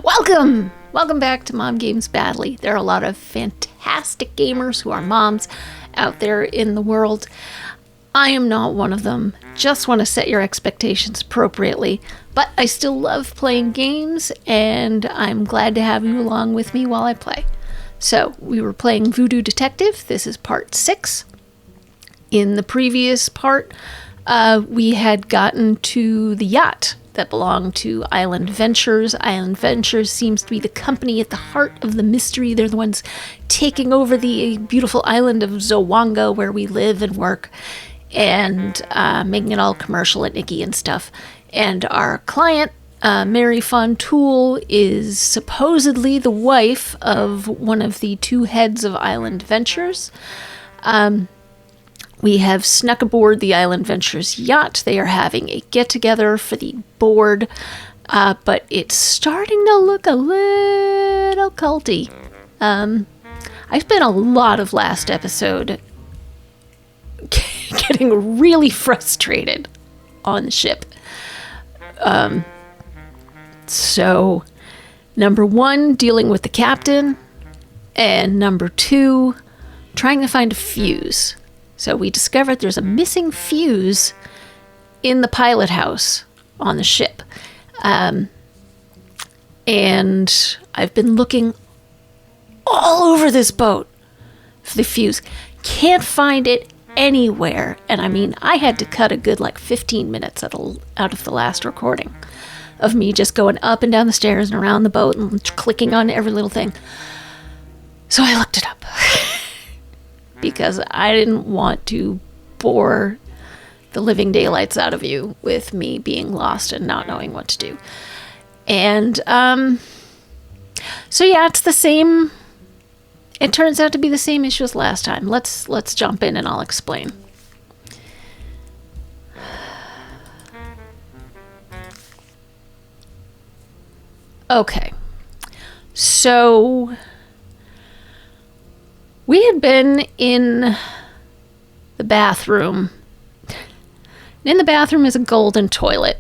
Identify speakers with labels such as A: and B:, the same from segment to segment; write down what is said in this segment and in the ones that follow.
A: Welcome! Welcome back to Mom Games Badly. There are a lot of fantastic gamers who are moms out there in the world. I am not one of them. Just want to set your expectations appropriately. But I still love playing games, and I'm glad to have you along with me while I play. So, we were playing Voodoo Detective. This is part 6. In the previous part, we had gotten to the yacht that belonged to Island Ventures. Island Ventures seems to be the company at the heart of the mystery. They're the ones taking over the beautiful island of Zawanga where we live and work, and making it all commercial and icky and stuff. And our client, Mary Fontoul, is supposedly the wife of one of the two heads of Island Ventures. We have snuck aboard the Island Ventures yacht. They are having a get-together for the board, but it's starting to look a little culty. I spent a lot of last episode getting really frustrated on the ship. So, number 1, dealing with the captain, and number 2, trying to find a fuse. So we discovered there's a missing fuse in the pilot house on the ship. And I've been looking all over this boat for the fuse. Can't find it anywhere. And I mean, I had to cut a good 15 minutes out of the last recording of me just going up and down the stairs and around the boat and clicking on every little thing. So I looked it up. Because I didn't want to bore the living daylights out of you with me being lost and not knowing what to do. And, so yeah, it's the same. It turns out to be the same issue as last time. Let's jump in and I'll explain. Okay. So we had been in the bathroom. In the bathroom is a golden toilet.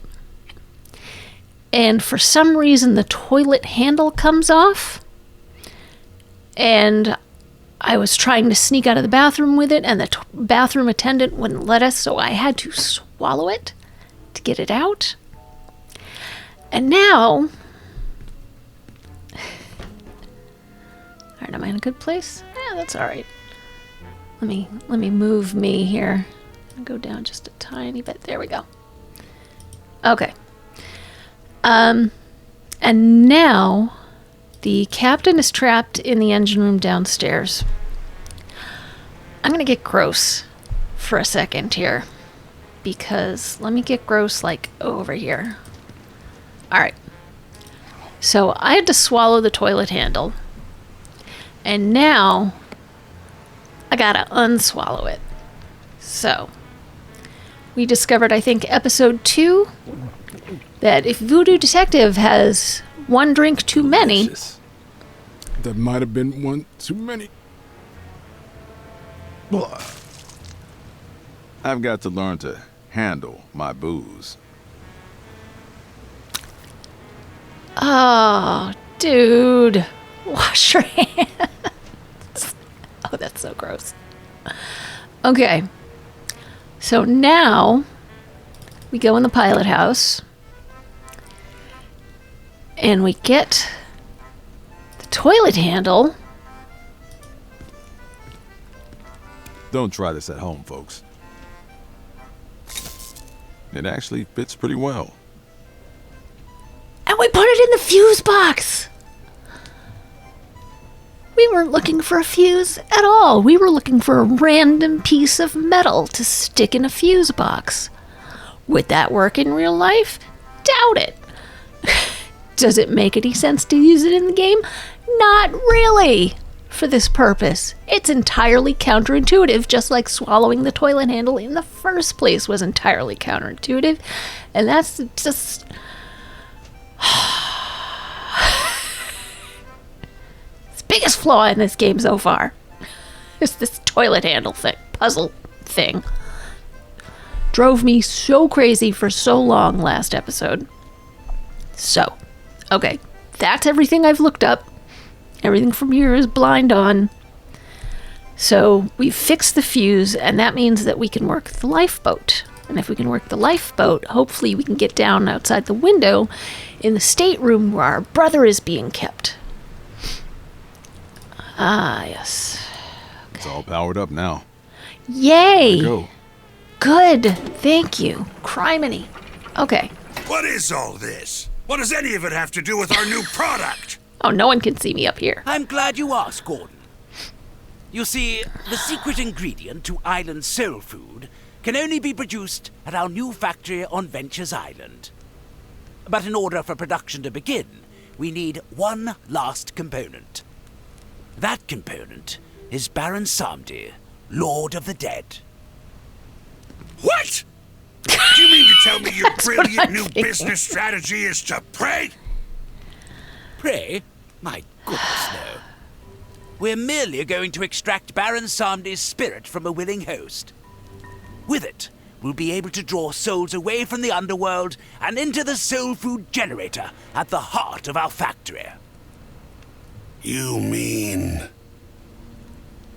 A: And for some reason, the toilet handle comes off. And I was trying to sneak out of the bathroom with it, and the bathroom attendant wouldn't let us, so I had to swallow it to get it out. And now... Alright, am I in a good place? Yeah, that's alright. Let me move me here. I'll go down just a tiny bit. There we go. Okay. And now the captain is trapped in the engine room downstairs. I'm gonna get gross for a second here. Because let me get gross over here. Alright. So I had to swallow the toilet handle. And now, I gotta unswallow it. So, we discovered, I think, episode 2, that if Voodoo Detective has one drink too many...
B: That might have been one too many.
C: I've got to learn to handle my booze.
A: Oh, dude. Wash your hands. Oh, that's so gross. Okay. So now we go in the pilot house and we get the toilet handle.
C: Don't try this at home, folks. It actually fits pretty well.
A: And we put it in the fuse box. We weren't looking for a fuse at all. We were looking for a random piece of metal to stick in a fuse box. Would that work in real life? Doubt it. Does it make any sense to use it in the game? Not really. For this purpose. It's entirely counterintuitive, just like swallowing the toilet handle in the first place was entirely counterintuitive. And that's just... biggest flaw in this game so far is this toilet handle puzzle thing. Drove me so crazy for so long last episode. So, okay, that's everything I've looked up. Everything from here is blind on. So we've fixed the fuse, and that means that we can work the lifeboat. And if we can work the lifeboat, hopefully we can get down outside the window in the stateroom where our brother is being kept. Ah, yes.
C: It's all powered up now.
A: Yay!
C: Go.
A: Good. Thank you. Criminy. Okay.
D: What is all this? What does any of it have to do with our new product?
A: Oh, no one can see me up here.
E: I'm glad you asked, Gordon. You see, the secret ingredient to Island soul food can only be produced at our new factory on Ventures Island. But in order for production to begin, we need one last component. That component is Baron Samdi, Lord of the Dead.
D: What? Do you mean to tell me your brilliant new
A: thinking.
D: business strategy is to pray?
E: Pray? My goodness, no. We're merely going to extract Baron Samdi's spirit from a willing host. With it, we'll be able to draw souls away from the underworld and into the soul food generator at the heart of our factory.
D: You mean...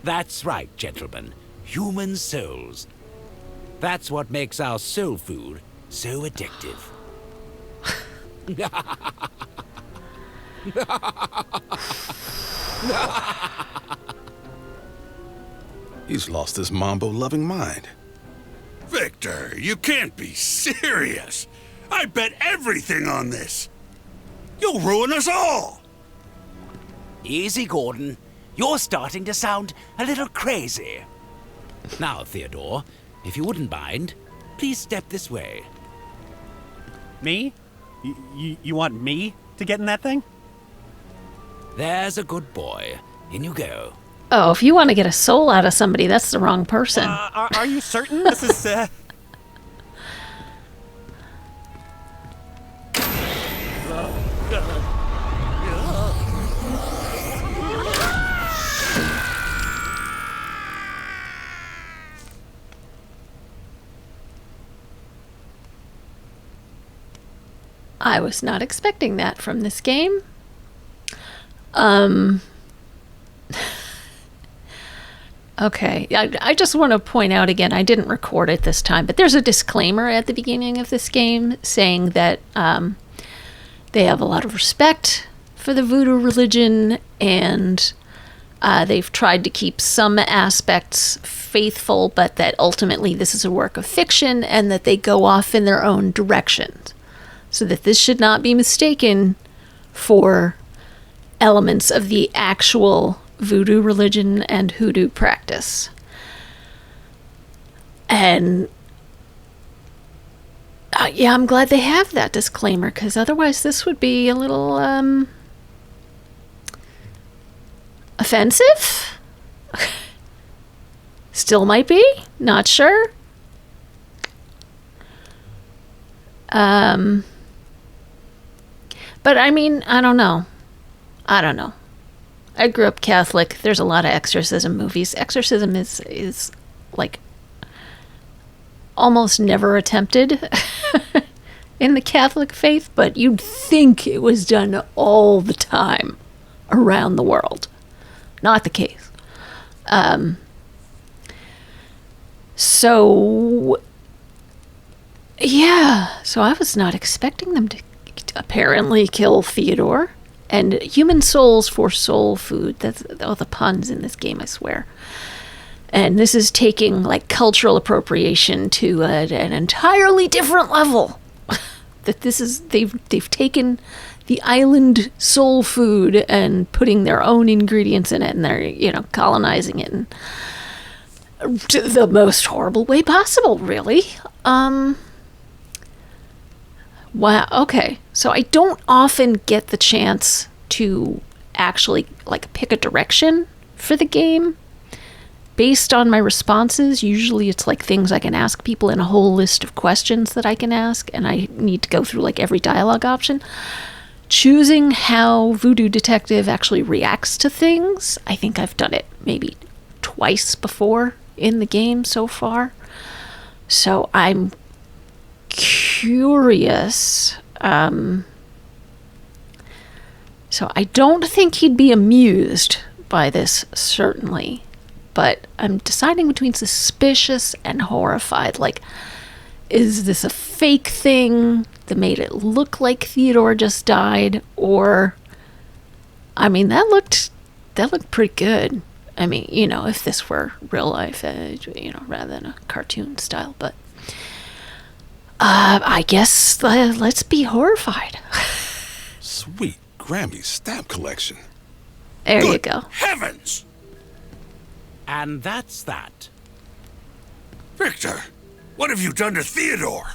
E: That's right, gentlemen. Human souls. That's what makes our soul food so addictive.
C: He's lost his mambo-loving mind.
D: Victor, you can't be serious. I bet everything on this. You'll ruin us all.
E: Easy, Gordon. You're starting to sound a little crazy. Now, Theodore, if you wouldn't mind, please step this way.
F: Me? You want me to get in that thing?
E: There's a good boy. In you go.
A: Oh, if you want to get a soul out of somebody, that's the wrong person.
F: Are you certain this is,
A: I was not expecting that from this game. Okay, I just want to point out again, I didn't record it this time, but there's a disclaimer at the beginning of this game saying that they have a lot of respect for the voodoo religion, and they've tried to keep some aspects faithful, but that ultimately this is a work of fiction and that they go off in their own directions. So that this should not be mistaken for elements of the actual voodoo religion and hoodoo practice. And yeah, I'm glad they have that disclaimer, because otherwise this would be a little offensive. Still might be, not sure. But I mean, I don't know. I grew up Catholic. There's a lot of exorcism movies. Exorcism is like almost never attempted in the Catholic faith, but you'd think it was done all the time around the world. Not the case. So yeah, so I was not expecting them to apparently kill Theodore. And human souls for soul food. That's all the puns in this game, I swear. And this is taking like cultural appropriation to an entirely different level. That this is they've taken the island soul food and putting their own ingredients in it, and they're colonizing it in the most horrible way possible. Really. Wow, okay. So I don't often get the chance to actually like pick a direction for the game based on my responses. Usually it's like things I can ask people in a whole list of questions that I can ask, and I need to go through like every dialogue option. Choosing how Voodoo Detective actually reacts to things, I think I've done it maybe twice before in the game so far. So I'm curious So I don't think he'd be amused by this, certainly. But I'm deciding between suspicious and horrified. Like, is this a fake thing that made it look like Theodore just died? Or, I mean, that looked pretty good. I mean, if this were real life, rather than a cartoon style. But I guess let's be horrified.
B: Sweet Grammy stamp collection.
A: There you
D: Good
A: go.
D: heavens!
E: And that's that.
D: Victor, what have you done to Theodore?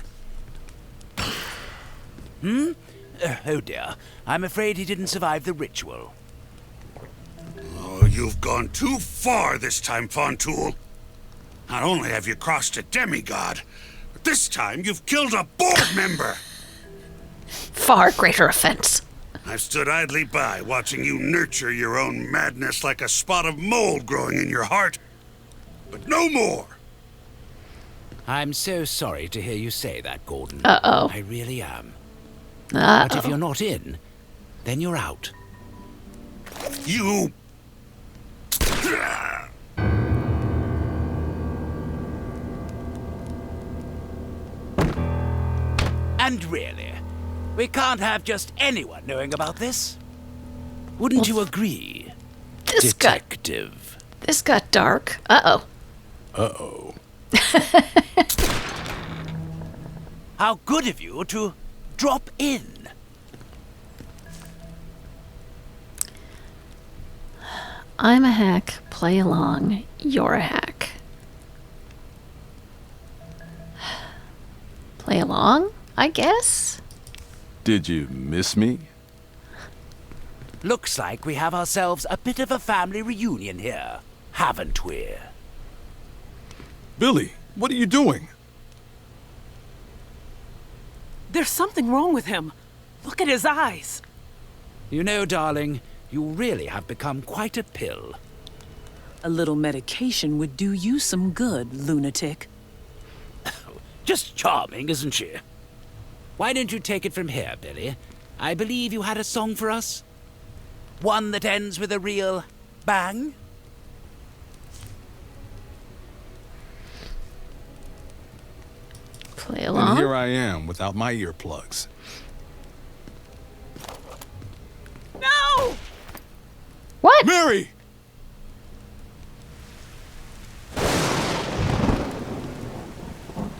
E: Oh dear. I'm afraid he didn't survive the ritual.
D: Oh, you've gone too far this time, Fontoul. Not only have you crossed a demigod, but this time you've killed a board member.
A: Far greater offense.
D: I've stood idly by, watching you nurture your own madness like a spot of mold growing in your heart. But no more.
E: I'm so sorry to hear you say that, Gordon.
A: Uh-oh.
E: I really am.
A: Uh-oh.
E: But if you're not in, then you're out.
D: You...
E: And really, we can't have just anyone knowing about this. Wouldn't you agree,
A: This
E: Detective?
A: got dark. Uh-oh.
B: Uh-oh.
E: How good of you to drop in.
A: I'm a hack. Play along. You're a hack. Play along, I guess?
C: Did you miss me?
E: Looks like we have ourselves a bit of a family reunion here, haven't we?
B: Billy, what are you doing?
G: There's something wrong with him. Look at his eyes.
E: You know, darling, you really have become quite a pill.
G: A little medication would do you some good, lunatic.
E: Just charming, isn't she? Why don't you take it from here, Billy? I believe you had a song for us? One that ends with a real bang?
A: Play
B: And
A: along.
B: here I am without my earplugs.
G: No!
A: What?
B: Mary!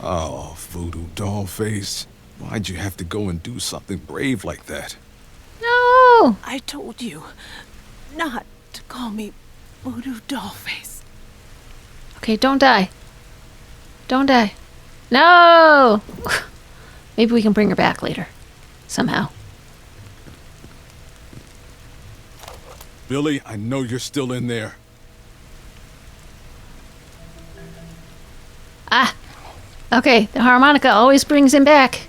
B: Oh, voodoo doll face. Why'd you have to go and do something brave like that?
A: No!
G: I told you not to call me Voodoo Dollface.
A: Okay, don't die. Don't die. No! Maybe we can bring her back later. Somehow.
B: Billy, I know you're still in there.
A: Ah! Okay, the harmonica always brings him back.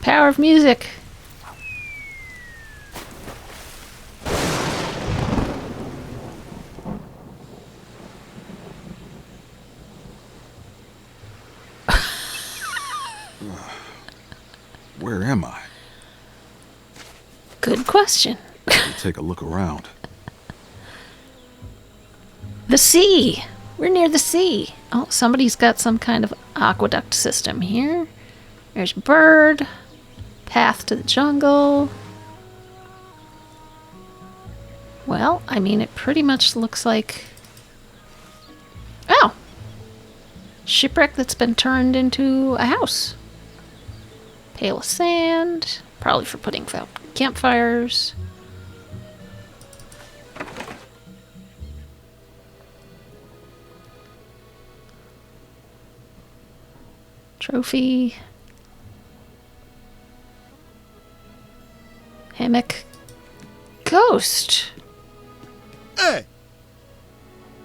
A: Power of music.
C: Where am I?
A: Good question.
C: Let me take a look around.
A: The sea. We're near the sea. Oh, somebody's got some kind of aqueduct system here. There's a bird. Path to the jungle. Well, I mean, it pretty much looks like... Oh! Shipwreck that's been turned into a house. Pail of sand. Probably for putting out campfires. Trophy. Hammock. Ghost.
H: Hey!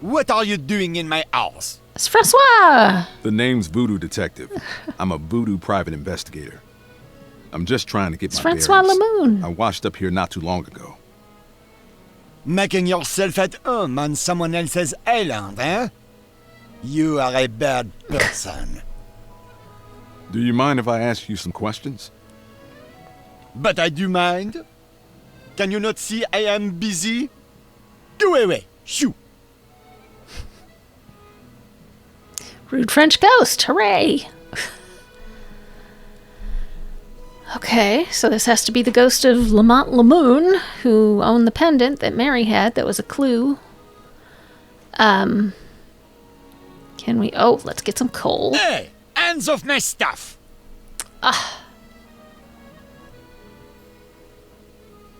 H: What are you doing in my house?
A: It's Francois!
C: The name's Voodoo Detective. I'm a voodoo private investigator. I'm just trying to get
A: It's
C: my
A: Francois
C: bearings.
A: Lemoon.
C: I washed up here not too long ago.
H: Making yourself at home on someone else's island, eh? You are a bad person.
C: Do you mind if I ask you some questions?
H: But I do mind. Can you not see I am busy? Go away. Shoo.
A: Rude French ghost. Hooray! Okay, so this has to be the ghost of Lamont Lemoon, who owned the pendant that Mary had that was a clue. Can we... Oh, let's get some coal.
H: Hey, hands off my stuff.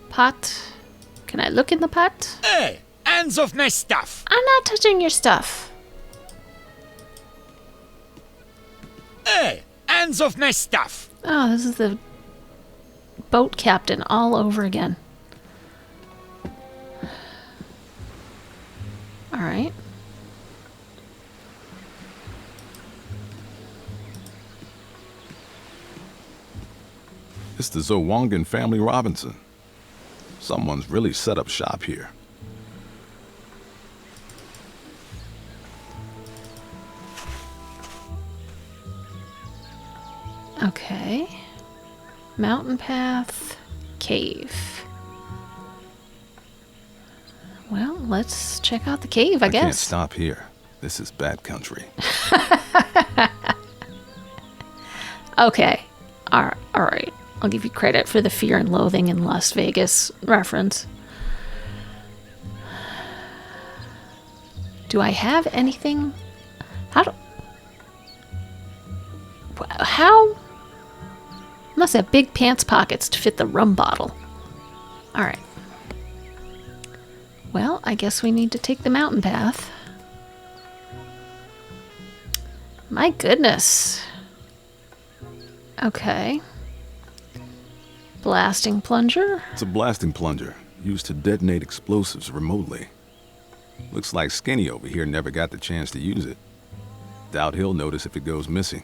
A: Pot. Can I look in the pot?
H: Hey, hands off my stuff.
A: I'm not touching your stuff.
H: Hey, hands off my stuff.
A: Oh, this is the boat captain all over again. All right.
C: It's the Zowangan family Robinson. Someone's really set up shop here.
A: Okay. Mountain path, cave. Well, let's check out the cave, I
C: I can't
A: guess.
C: stop here. This is bad country.
A: Okay. All right. I'll give you credit for the Fear and Loathing in Las Vegas reference. Do I have anything? How? Must have big pants pockets to fit the rum bottle. All right. Well, I guess we need to take the mountain path. My goodness. Okay. Blasting plunger.
C: It's a blasting plunger used to detonate explosives remotely. Looks like Skinny over here never got the chance to use it. Doubt he'll notice if it goes missing.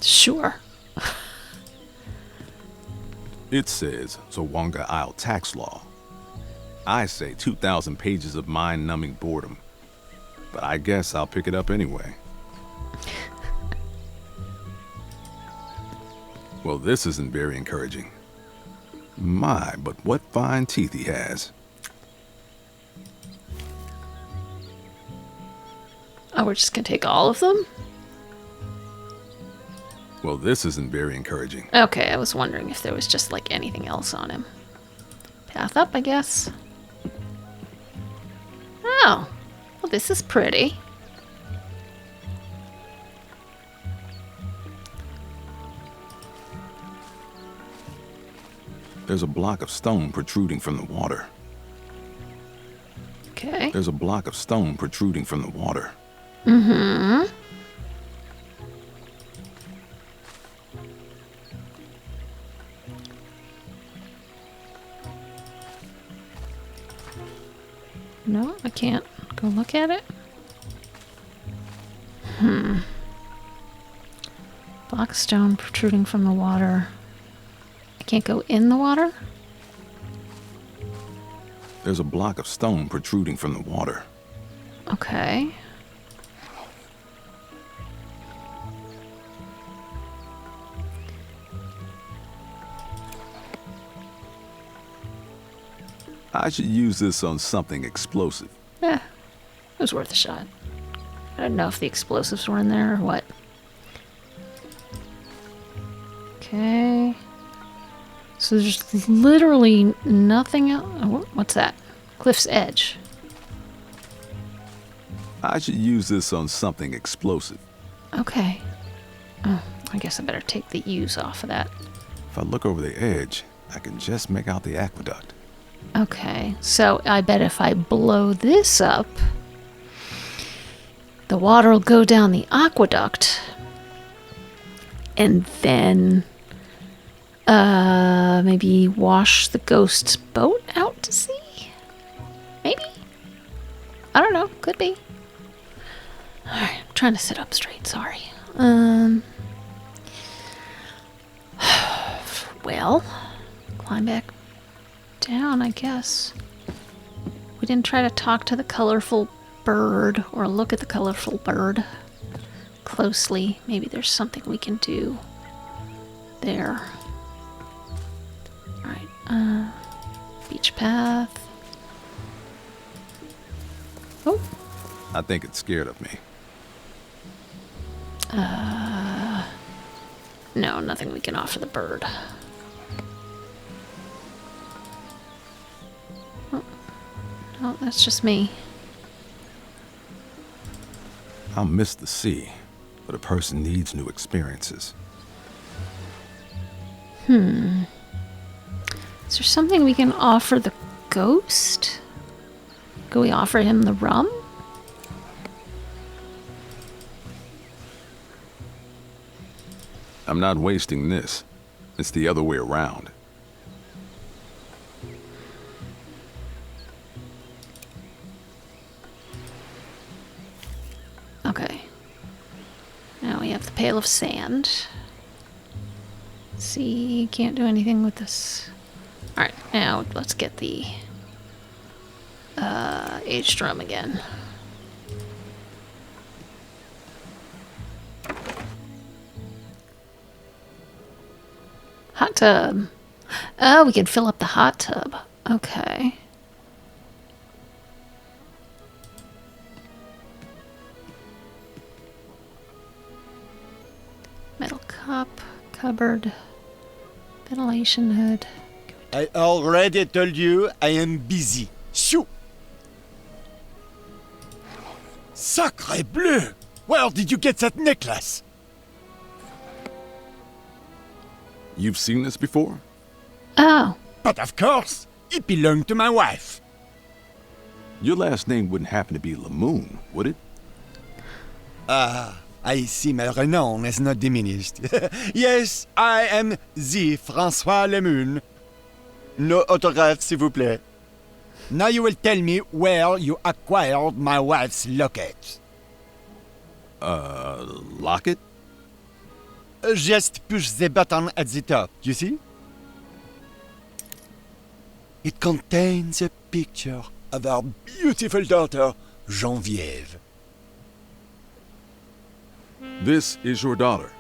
A: Sure.
C: It says Zawanga Isle tax law. I say 2,000 pages of mind-numbing boredom. But I guess I'll pick it up anyway. Well, this isn't very encouraging. My, but what fine teeth he has.
A: Oh, we're just gonna take all of them?
C: Well, this isn't very encouraging.
A: Okay, I was wondering if there was just like anything else on him. Path up, I guess. Oh, well, this is pretty.
C: There's a block of stone protruding from the water.
A: Okay.
C: There's a block of stone protruding from the water.
A: Mm-hmm. No, I can't go look at it. Block of stone protruding from the water. I can't go in the water?
C: There's a block of stone protruding from the water.
A: Okay.
C: I should use this on something explosive.
A: Yeah, it was worth a shot. I don't know if the explosives were in there or what. Okay. So there's literally nothing else. What's that? Cliff's edge.
C: I should use this on something explosive.
A: Okay. Oh, I guess I better take the U's off of that.
C: If I look over the edge, I can just make out the aqueduct.
A: Okay, so I bet if I blow this up, the water will go down the aqueduct and then maybe wash the ghost's boat out to sea? Maybe? I don't know. Could be. Alright, I'm trying to sit up straight. Sorry. Well, climb back down, I guess. We didn't try to talk to the colorful bird or look at the colorful bird closely. Maybe there's something we can do there. Alright, beach path. Oh.
C: I think it's scared of me.
A: No, nothing we can offer the bird. Oh, no, that's just me.
C: I'll miss the sea, but a person needs new experiences.
A: Is there something we can offer the ghost? Can we offer him the rum?
C: I'm not wasting this. It's the other way around.
A: Okay. Now we have the pail of sand. See, can't do anything with this. Alright, now let's get the aged rum again. Hot tub. Oh, we can fill up the hot tub. Okay. Metal cup, cupboard, ventilation hood.
H: I already told you I am busy. Shoo! Sacre bleu! Where did you get that necklace?
C: You've seen this before?
A: Oh,
H: But of course, it belonged to my wife.
C: Your last name wouldn't happen to be Lamoon, would it?
H: I see my renown is not diminished. Yes, I am the François Lemoun. No autograph, s'il vous plaît. Now you will tell me where you acquired my wife's locket.
C: Locket?
H: Just push the button at the top, you see? It contains a picture of our beautiful daughter, Geneviève.
C: This is your daughter.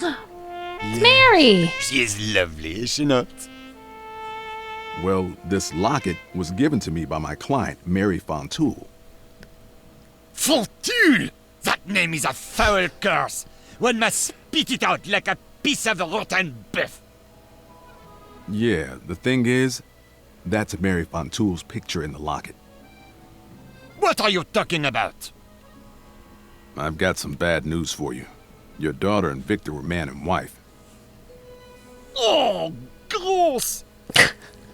A: it's Mary!
H: She is lovely, is she not?
C: Well, this locket was given to me by my client, Mary Fontoul.
H: Fontoul! That name is a foul curse. One must spit it out like a piece of rotten beef.
C: Yeah, the thing is, that's Mary Fontoul's picture in the locket.
H: What are you talking about?
C: I've got some bad news for you. Your daughter and Victor were man and wife.
H: Oh, gross!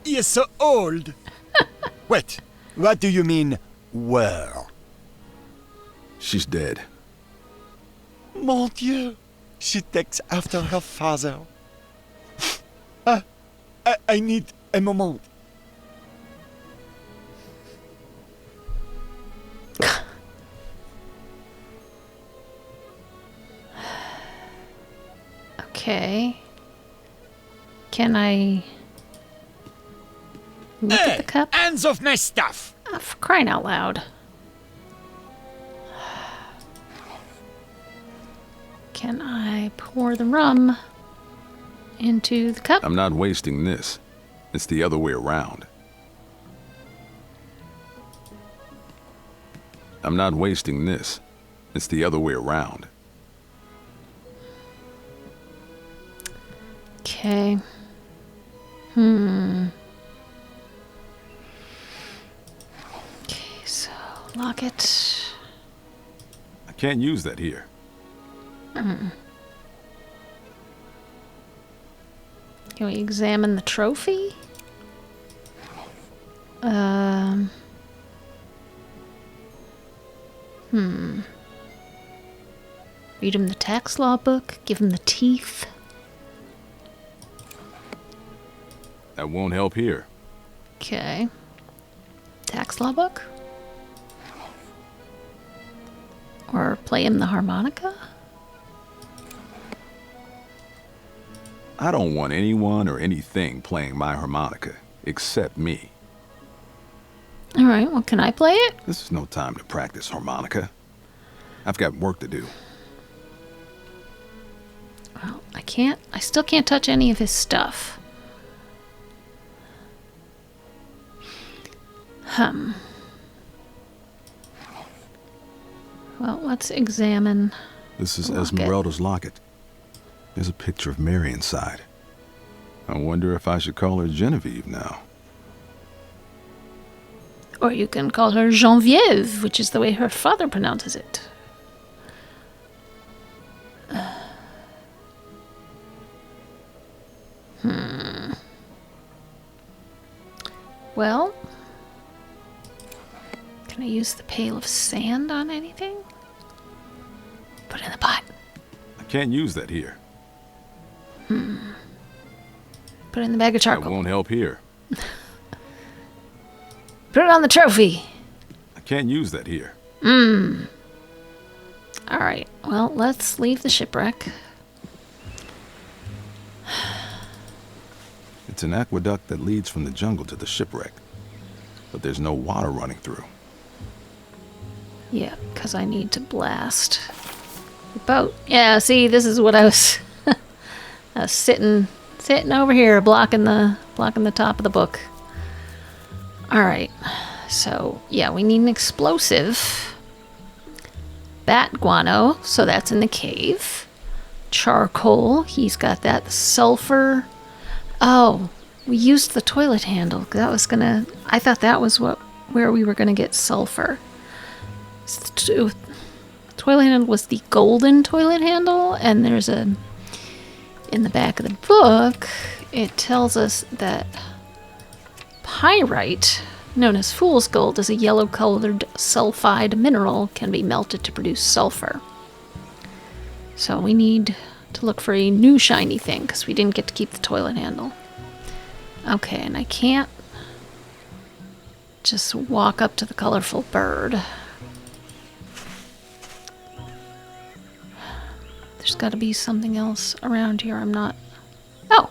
H: He is so old. Wait, what do you mean, were?
C: She's dead.
H: Mon Dieu! She takes after her father. I need a moment.
A: Okay. Can I look at the cup?
H: Hands off my stuff!
A: Oh, for crying out loud. Can I pour the rum into the cup?
C: I'm not wasting this. It's the other way around. I'm not wasting this. It's the other way around.
A: Okay. Okay, so lock it.
C: I can't use that here.
A: Can we examine the trophy? Read him the tax law book. Give him the teeth.
C: That won't help here.
A: Okay. Tax law book? Play him the harmonica?
C: I don't want anyone or anything playing my harmonica, except me.
A: Alright, well, can I play it?
C: This is no time to practice harmonica. I've got work to do.
A: Well, I still can't touch any of his stuff. Well, let's examine.
C: This is
A: the locket.
C: Esmeralda's locket. There's a picture of Mary inside. I wonder if I should call her Genevieve now.
A: Or you can call her Genevieve, which is the way her father pronounces it. Well, can I use the pail of sand on anything? Put it in the pot.
C: I can't use that here.
A: Put it in the bag of
C: That
A: charcoal.
C: won't help here.
A: Put it on the trophy.
C: I can't use that here.
A: Alright, well, let's leave the shipwreck.
C: It's an aqueduct that leads from the jungle to the shipwreck. But there's no water running through.
A: Yeah, because I need to blast the boat. Yeah, see, this is what I was, I was sitting over here blocking the top of the book. All right, so yeah, we need an explosive. Bat guano, so that's in the cave. Charcoal, he's got that. Sulfur. Oh, we used the toilet handle. That was gonna. I thought that was where we were gonna get sulfur. Toilet handle was the golden toilet handle, and there's in the back of the book, it tells us that pyrite, known as fool's gold, is a yellow-colored sulfide mineral, can be melted to produce sulfur. So we need to look for a new shiny thing, because we didn't get to keep the toilet handle. Okay, and I can't just walk up to the colorful bird. There's got to be something else around here. I'm not... Oh,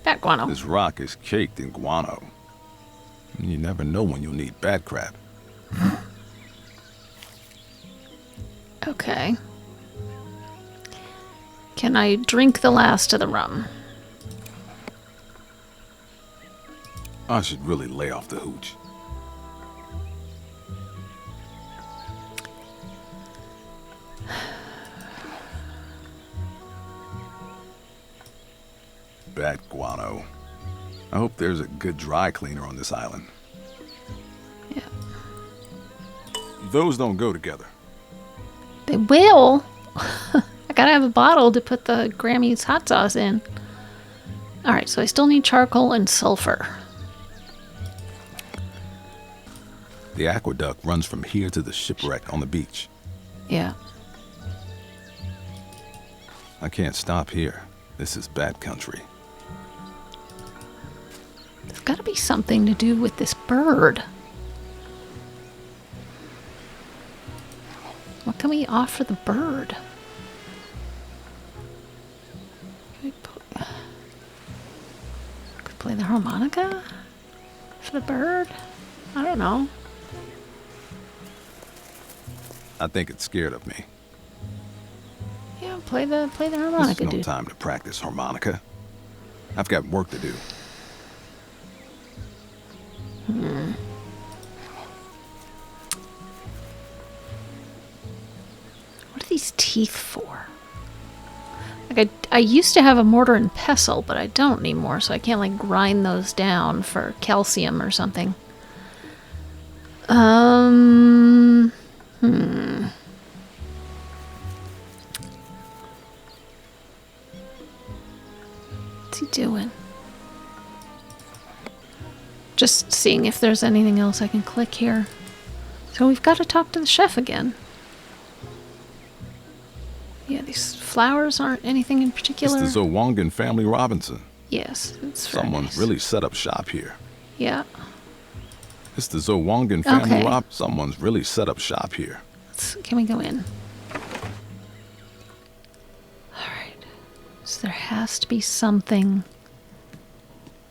A: bat guano.
C: This rock is caked in guano. You never know when you'll need bat crab.
A: Okay. Can I drink the last of the rum?
C: I should really lay off the hooch. Bat guano. I hope there's a good dry cleaner on this island.
A: Yeah.
C: Those don't go together.
A: They will. I gotta have a bottle to put the Grammy's hot sauce in. Alright, so I still need charcoal and sulfur.
C: The aqueduct runs from here to the shipwreck on the beach.
A: Yeah.
C: I can't stop here. This is bad country.
A: There's gotta be something to do with this bird. What can we offer the bird? Could play the harmonica for the bird? I don't know.
C: I think it's scared of me.
A: Yeah, play the
C: This is
A: harmonica,
C: no
A: dude.
C: time to practice harmonica. I've got work to do.
A: What are these teeth for? Like I used to have a mortar and pestle, but I don't anymore, so I can't like grind those down for calcium or something. What's he doing? Just seeing if there's anything else I can click here. So we've got to talk to the chef again. Yeah, these flowers aren't anything in
C: It's
A: particular.
C: the Zowangan family Robinson.
A: Yes, it's very
C: Someone's
A: nice.
C: really set up shop here.
A: Yeah.
C: It's the Zowangan family
A: Okay.
C: Someone's really set up shop here.
A: Can we go in? So there has to be something.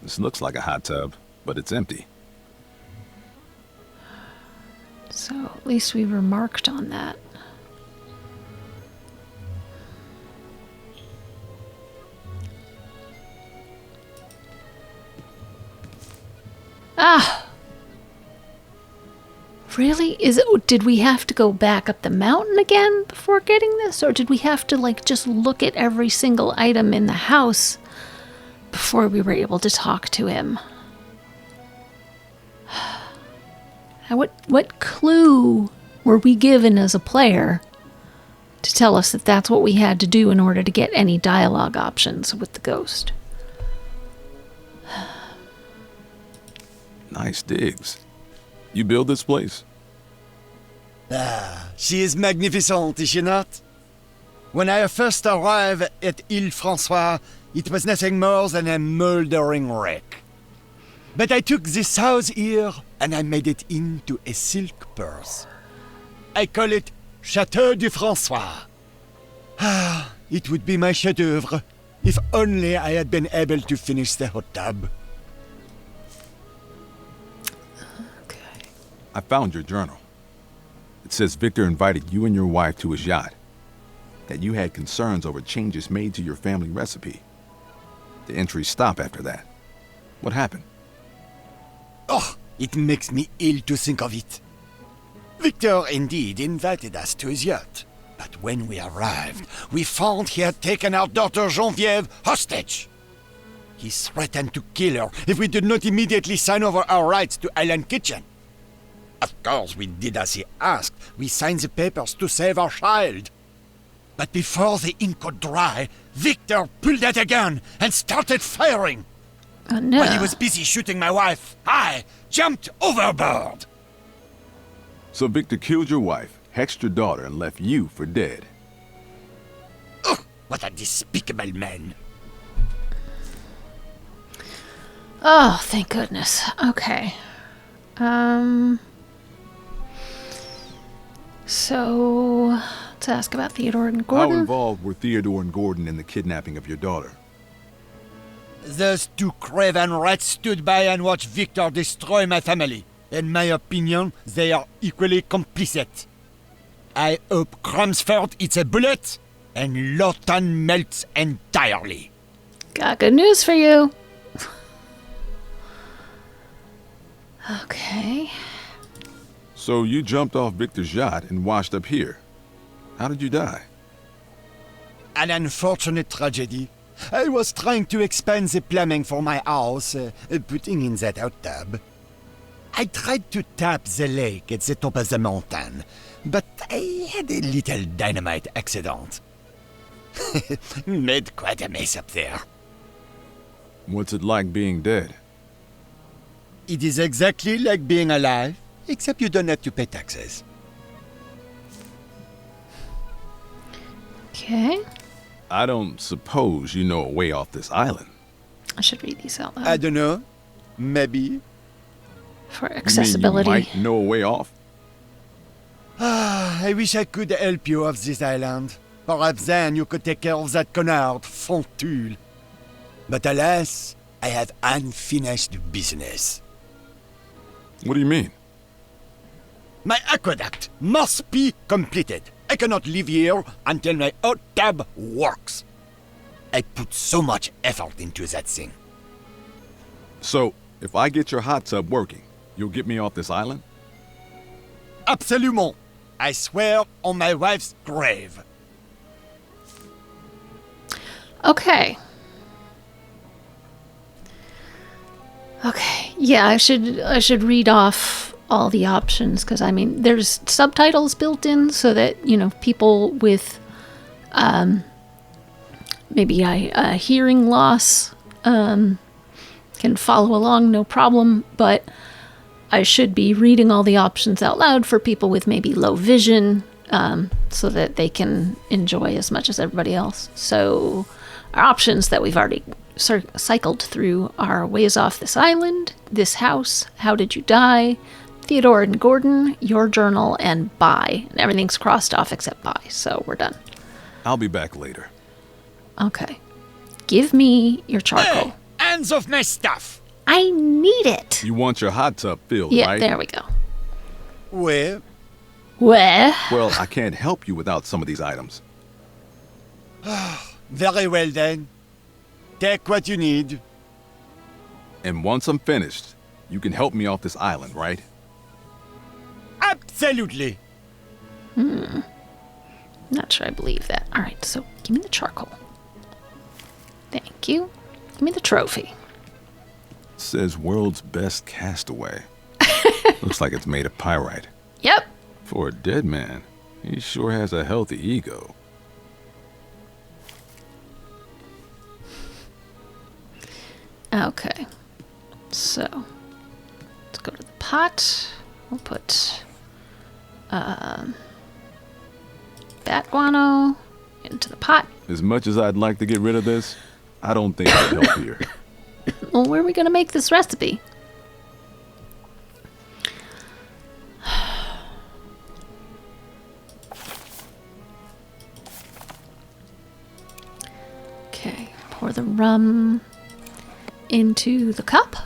C: This looks like a hot tub, but it's empty.
A: So at least we remarked on that. Ah! Really? Did we have to go back up the mountain again before getting this? Or did we have to, like, just look at every single item in the house before we were able to talk to him? What clue were we given as a player to tell us that that's what we had to do in order to get any dialogue options with the ghost?
C: Nice digs. You build this place?
H: She is magnificent, is she not? When I first arrived at Ile Francois, it was nothing more than a mouldering wreck. But I took this house here and I made it into a silk purse. I call it Château du François. It would be my chef-d'oeuvre if only I had been able to finish the hot tub.
A: Okay.
C: I found your journal. It says Victor invited you and your wife to his yacht. That you had concerns over changes made to your family recipe. The entries stop after that. What happened?
H: Oh, it makes me ill to think of it. Victor indeed invited us to his yacht. But when we arrived, we found he had taken our daughter Geneviève hostage. He threatened to kill her if we did not immediately sign over our rights to Island Kitchen. Of course, we did as he asked. We signed the papers to save our child. But before the ink could dry, Victor pulled out a gun and started firing.
A: Oh, no.
H: While he was busy shooting my wife, I jumped overboard.
C: So Victor killed your wife, hexed your daughter, and left you for dead.
H: Ugh, what a despicable man.
A: Oh, thank goodness. Okay. So, let's ask about Theodore and
C: How
A: Gordon.
C: involved were Theodore and Gordon in the kidnapping of your daughter?
H: Those two craven rats stood by and watched Victor destroy my family. In my opinion, they are equally complicit. I hope Crumsford eats a bullet and Lawton melts entirely.
A: Got good news for you. Okay.
C: So you jumped off Victor's yacht and washed up here. How did you die?
H: An unfortunate tragedy. I was trying to expand the plumbing for my house, putting in that hot tub. I tried to tap the lake at the top of the mountain, but I had a little dynamite accident. Made quite a mess up there.
C: What's it like being dead?
H: It is exactly like being alive, except you don't have to pay taxes.
A: Okay.
C: I don't suppose you know a way off this island.
A: I should read these out loud.
H: I don't know. Maybe.
A: For
C: You
A: accessibility.
C: mean you might know a way off?
H: I wish I could help you off this island. Perhaps then you could take care of that canard, Fontule. But alas, I have unfinished business.
C: What do you mean?
H: My aqueduct must be completed. I cannot live here until my hot tub works. I put so much effort into that thing.
C: So, if I get your hot tub working, you'll get me off this island?
H: Absolument. I swear on my wife's grave.
A: Okay. Okay. Yeah, I should read off all the options because I mean there's subtitles built in so that people with maybe a hearing loss can follow along no problem, but I should be reading all the options out loud for people with maybe low vision so that they can enjoy as much as everybody else. So our options that we've already cycled through are ways off this island, this house, how did you die, Theodore and Gordon, your journal, and bye. And everything's crossed off except bye, so we're done.
C: I'll be back later.
A: Okay. Give me your charcoal.
H: Hey, hands off my stuff.
A: I need it.
C: You want your hot tub filled,
A: Yeah,
C: right?
A: there we go.
H: Well,
A: Where?
C: Well, I can't help you without some of these items.
H: very well then. Take what you need.
C: And once I'm finished, you can help me off this island, right?
H: Absolutely.
A: Not sure I believe that. All right, so give me the charcoal. Thank you. Give me the trophy.
C: It says world's best castaway. Looks like it's made of pyrite.
A: Yep.
C: For a dead man, he sure has a healthy ego.
A: Okay. So, let's go to the pot. We'll put bat guano into the pot.
C: As much as I'd like to get rid of this, I don't think it'd help here.
A: Well, where are we going to make this recipe? Okay, pour the rum into the cup.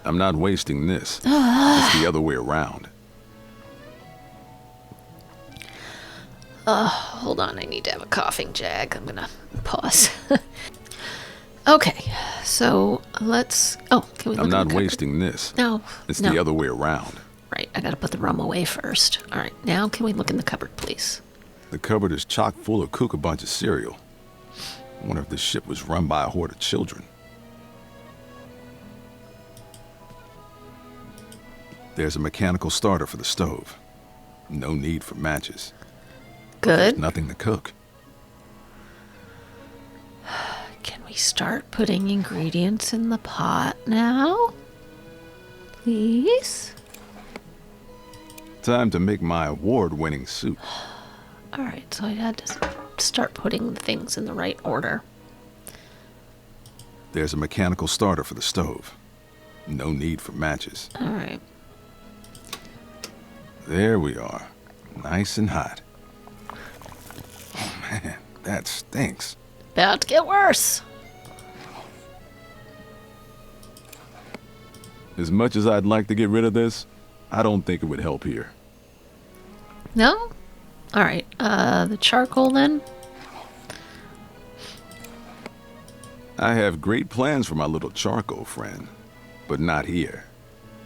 C: I'm not wasting this. It's the other way around.
A: Hold on, I need to have a coughing jag. I'm going to pause. Okay, so let's... Oh, can we look
C: I'm
A: in the
C: not
A: cupboard?
C: wasting this.
A: No,
C: It's
A: no.
C: the other way around.
A: Right, I gotta put the rum away first. All right, now can we look in the cupboard, please?
C: The cupboard is chock full of Cook-a-Bunch cereal. I wonder if this ship was run by a horde of children. There's a mechanical starter for the stove. No need for matches.
A: Good.
C: Nothing to cook.
A: Can we start putting ingredients in the pot now? Please?
C: Time to make my award-winning soup.
A: All right, so I had to start putting the things in the right order.
C: There's a mechanical starter for the stove. No need for matches.
A: All right.
C: There we are. Nice and hot. Oh man, that stinks.
A: About to get worse.
C: As much as I'd like to get rid of this, I don't think it would help here.
A: No? All right, the charcoal then?
C: I have great plans for my little charcoal friend, but not here.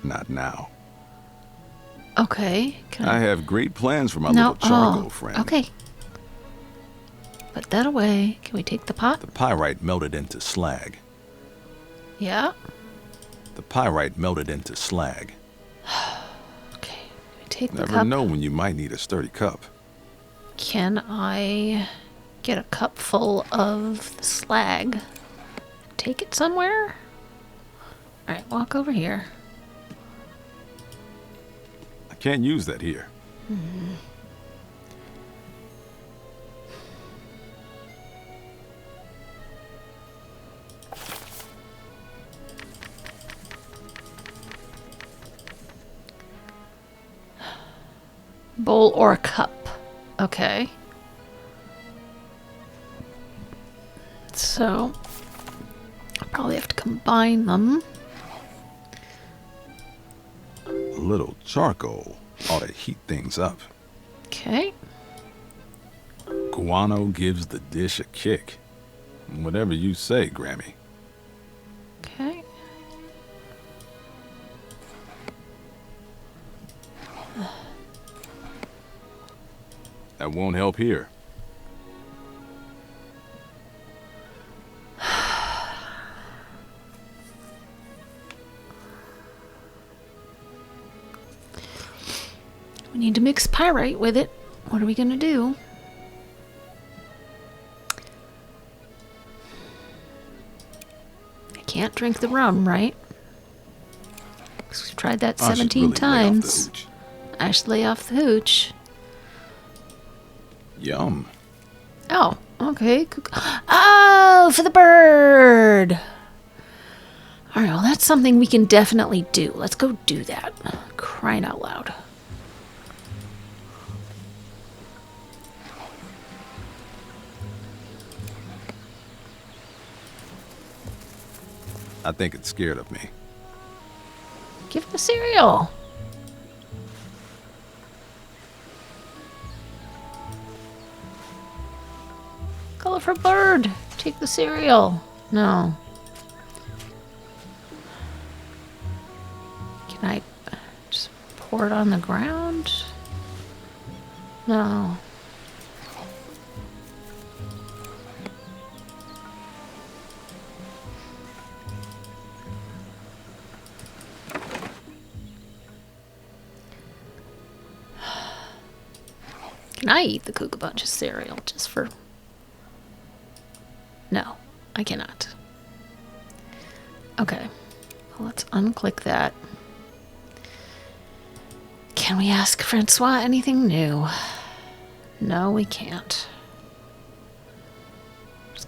C: Not now.
A: Okay. Can
C: I have great plans for my
A: No,
C: little charcoal friend.
A: Okay. Put that away. Can we take the pot?
C: The pyrite melted into slag.
A: Yeah.
C: The pyrite melted into slag.
A: Okay. Can we take the
C: Never
A: cup?
C: know when you might need a sturdy cup.
A: Can I get a cup full of the slag? Take it somewhere? All right, walk over here.
C: I can't use that here.
A: Bowl or a cup. Okay. So, I'll probably have to combine them.
C: A little charcoal ought to heat things up.
A: Okay.
C: Guano gives the dish a kick. Whatever you say, Grammy.
A: Okay.
C: That won't help here.
A: We need to mix pyrite with it. What are we going to do? I can't drink the rum, right? 'Cause we've tried that
C: I should
A: 17
C: really lay off the
A: times.
C: hooch.
A: I should lay off the hooch.
C: Yum.
A: Oh, okay. Oh, for the bird. All right, well, that's something we can definitely do. Let's go do that. Crying out loud.
C: I think it's scared of me.
A: Give it a cereal. Colorful bird. Take the cereal. No. Can I just pour it on the ground? No. Can I eat the Cuckoo Bunch cereal just for... No, I cannot. Okay, well, let's unclick that. Can we ask Francois anything new? No, we can't.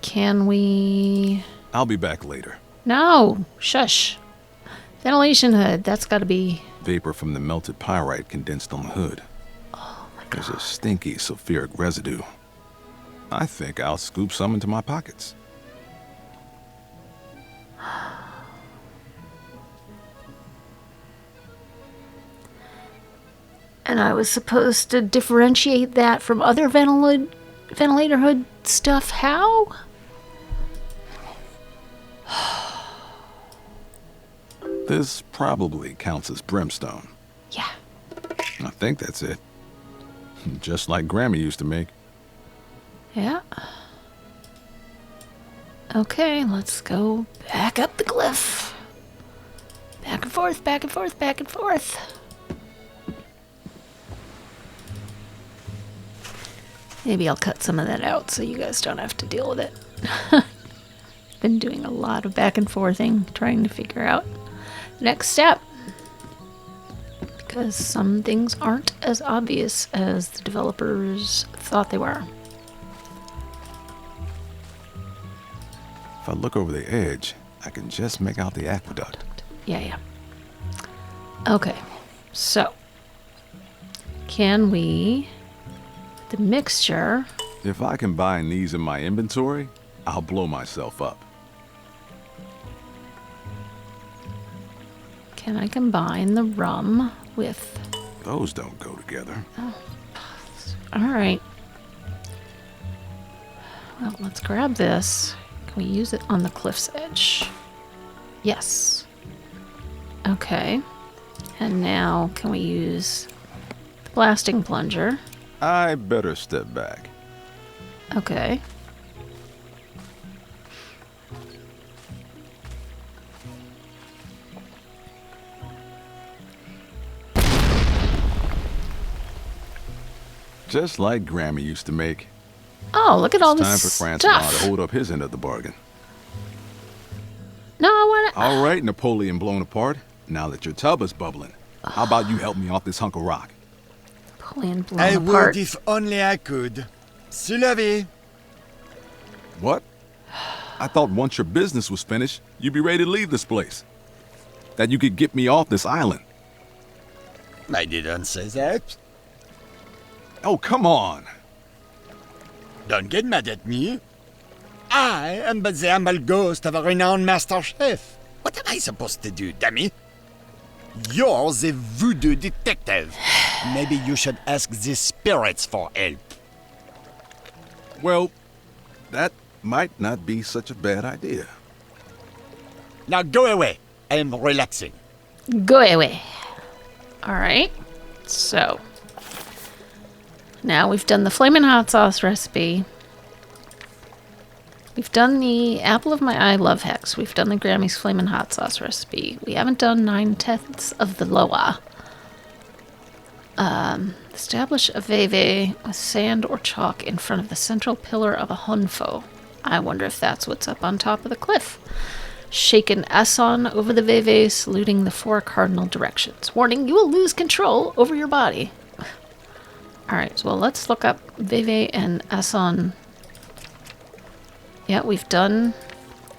A: Can we...
C: I'll be back later.
A: No, shush. Ventilation hood, that's gotta be...
C: Vapor from the melted pyrite condensed on the hood.
A: Oh my god.
C: There's a stinky sulfuric residue. I think I'll scoop some into my pockets.
A: And I was supposed to differentiate that from other ventilator hood stuff. How?
C: This probably counts as brimstone.
A: Yeah.
C: I think that's it. Just like Grammy used to make.
A: Yeah. Okay, let's go back up the cliff. Back and forth, back and forth, back and forth. Maybe I'll cut some of that out so you guys don't have to deal with it. Been doing a lot of back and forthing, trying to figure out the next step. Because some things aren't as obvious as the developers thought they were.
C: If I look over the edge, I can just make out the aqueduct.
A: Yeah. Okay, so can we... The mixture...
C: If I combine these in my inventory, I'll blow myself up.
A: Can I combine the rum with...
C: Those don't go together.
A: Alright. Well, let's grab this. Can we use it on the cliff's edge? Yes. Okay. And now, can we use the blasting plunger?
C: I better step back.
A: Okay.
C: Just like Grammy used to make.
A: Oh, look at all
C: It's
A: this
C: time for Francois
A: stuff.
C: to hold up his end of the bargain.
A: No, I want to...
C: All right, Napoleon blown apart. Now that your tub is bubbling, how about you help me off this hunk of rock?
A: Napoleon blown
H: I
A: apart.
H: would if only I could. C'est la vie.
C: What? I thought once your business was finished, you'd be ready to leave this place. That you could get me off this island.
H: I didn't say that.
C: Oh, come on.
H: Don't get mad at me. I am but the humble ghost of a renowned master chef. What am I supposed to do, dummy? You're the Voodoo Detective. Maybe you should ask the spirits for help.
C: Well, that might not be such a bad idea.
H: Now go away. I am relaxing.
A: Go away. Alright. So. Now we've done the flamin' hot sauce recipe. We've done the apple of my eye love hex. We've done the Grammy's flamin' hot sauce recipe. We haven't done 9/10 of the Loa. Establish a veve with sand or chalk in front of the central pillar of a hunfo. I wonder if that's what's up on top of the cliff. Shake an Ason over the veve, saluting the 4 cardinal directions. Warning, you will lose control over your body. Alright, so let's look up veve and Ason. Yeah, we've done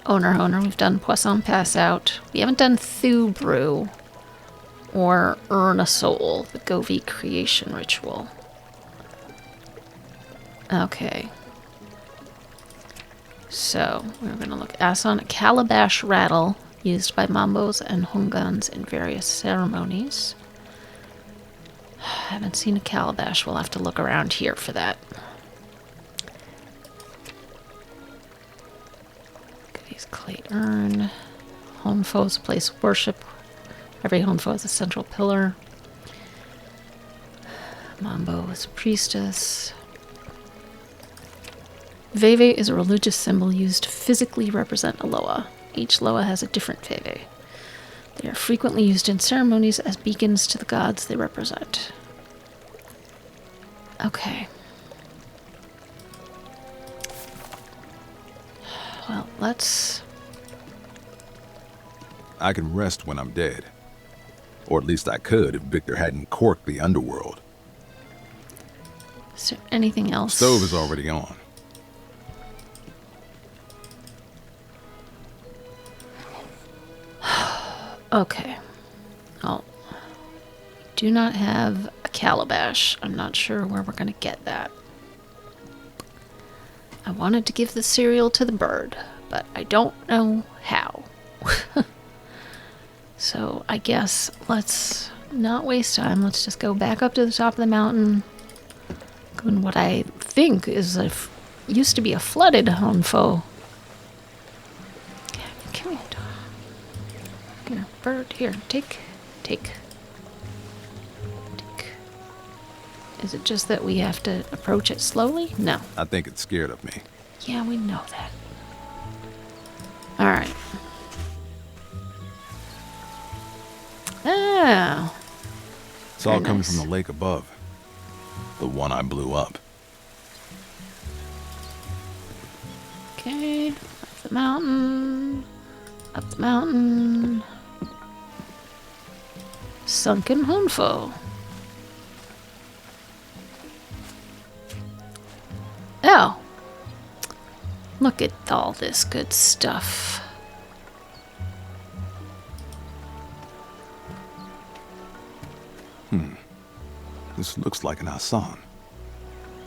A: Owner, we've done Poisson Pass Out. We haven't done Thu Brew or Earn a Soul, the Govi creation ritual. Okay. So, we're going to look Ason, Calabash Rattle, used by Mambos and Hungans in various ceremonies. Haven't seen a calabash. We'll have to look around here for that. Goodies clay urn. Honfo's place of worship. Every Honfo is a central pillar. Mambo is a priestess. Veve is a religious symbol used to physically represent a loa. Each loa has a different veve. They are frequently used in ceremonies as beacons to the gods they represent. Okay. Well, let's...
C: I can rest when I'm dead. Or at least I could if Victor hadn't corked the underworld.
A: Is there anything else?
C: Stove is already on.
A: Okay. Oh. Do not have a calabash. I'm not sure where we're going to get that. I wanted to give the cereal to the bird, but I don't know how. So I guess let's not waste time. Let's just go back up to the top of the mountain. Go in what I think is used to be a flooded Honfo. Come here, dog. Here, bird. Here, take. Is it just that we have to approach it slowly? No.
C: I think it's scared of me.
A: Yeah, we know that. Alright. Oh.
C: It's all
A: Very
C: coming
A: nice.
C: from the lake above. The one I blew up.
A: Okay. Up the mountain. Up the mountain. Sunken Honfo. Oh. Look at all this good stuff.
C: This looks like an asan.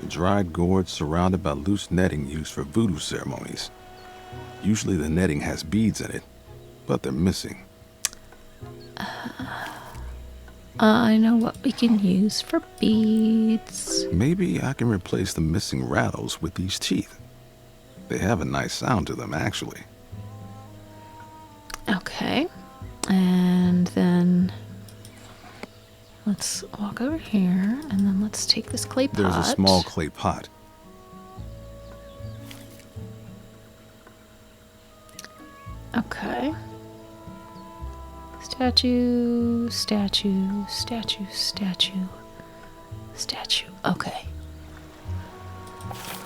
C: A dried gourd surrounded by loose netting used for voodoo ceremonies. Usually the netting has beads in it, but they're missing.
A: I know what we can use for beads.
C: Maybe I can replace the missing rattles with these teeth. They have a nice sound to them, actually.
A: Okay. And then let's walk over here, and then let's take this clay pot.
C: There's a small clay pot.
A: Okay. Statue, statue, statue, statue, statue. Okay.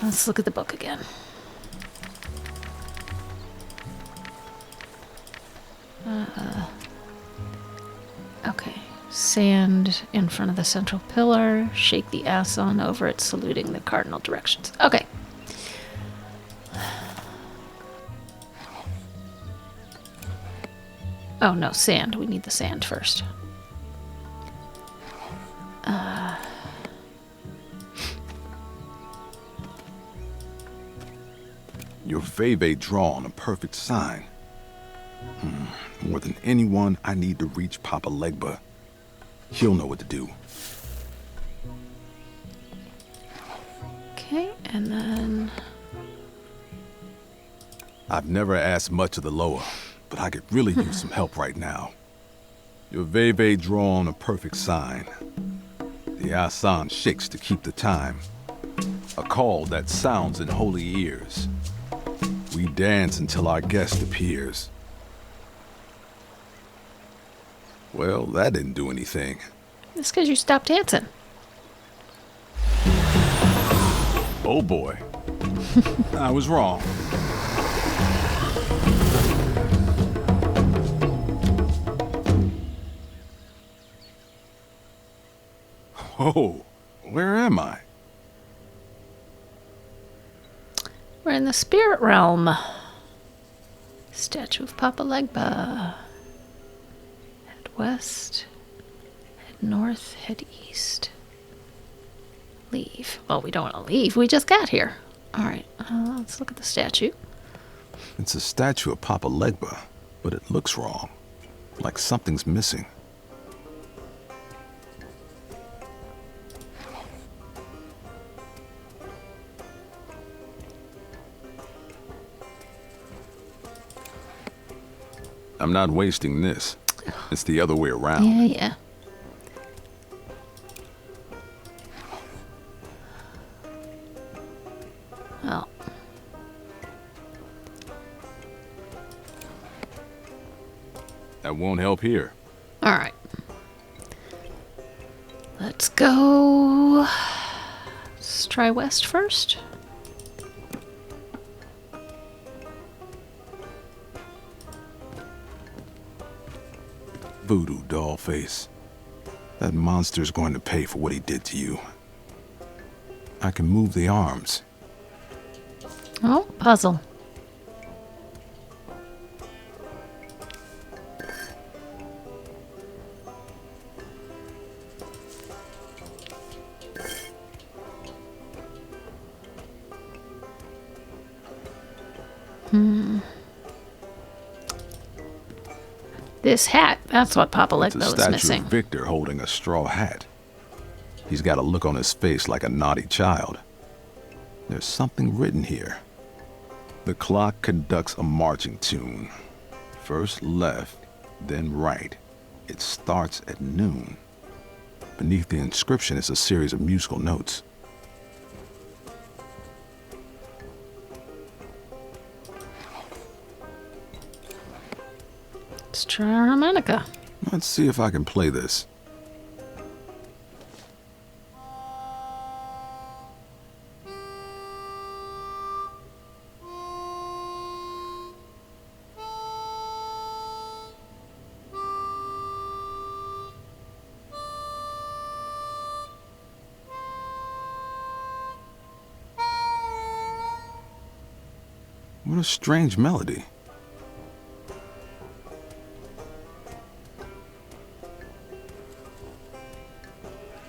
A: Let's look at the book again. Okay. Sand in front of the central pillar. Shake the asan over it, saluting the cardinal directions. Okay. Oh, no, sand. We need the sand first.
C: Your Veve drawn a perfect sign. More than anyone, I need to reach Papa Legba. He'll know what to do.
A: Okay, and then...
C: I've never asked much of the Loa, but I could really use some help right now. Your Veve drawn a perfect sign. The asan shakes to keep the time. A call that sounds in holy ears. We dance until our guest appears. Well, that didn't do anything.
A: It's because you stopped dancing.
C: Oh boy. I was wrong. Oh, where am I?
A: We're in the spirit realm. Statue of Papa Legba. Head west. Head north. Head east. Leave. Well, we don't want to leave. We just got here. All right. Let's look at the statue.
C: It's a statue of Papa Legba. but it looks wrong, like something's missing. I'm not wasting this. It's the other way around.
A: Yeah. Well.
C: That won't help here.
A: All right. Let's go. Let's try west first.
C: Voodoo doll face. That monster's going to pay for what he did to you. I can move the arms.
A: Oh, puzzle. This hat, that's what Papa
C: It's a
A: Legbo is
C: statue
A: missing.
C: of Victor holding a straw hat. He's got a look on his face like a naughty child. There's something written here. The clock conducts a marching tune. First left, then right. It starts at noon. Beneath the inscription is a series of musical notes.
A: Let's try our harmonica.
C: Let's see if I can play this. What a strange melody.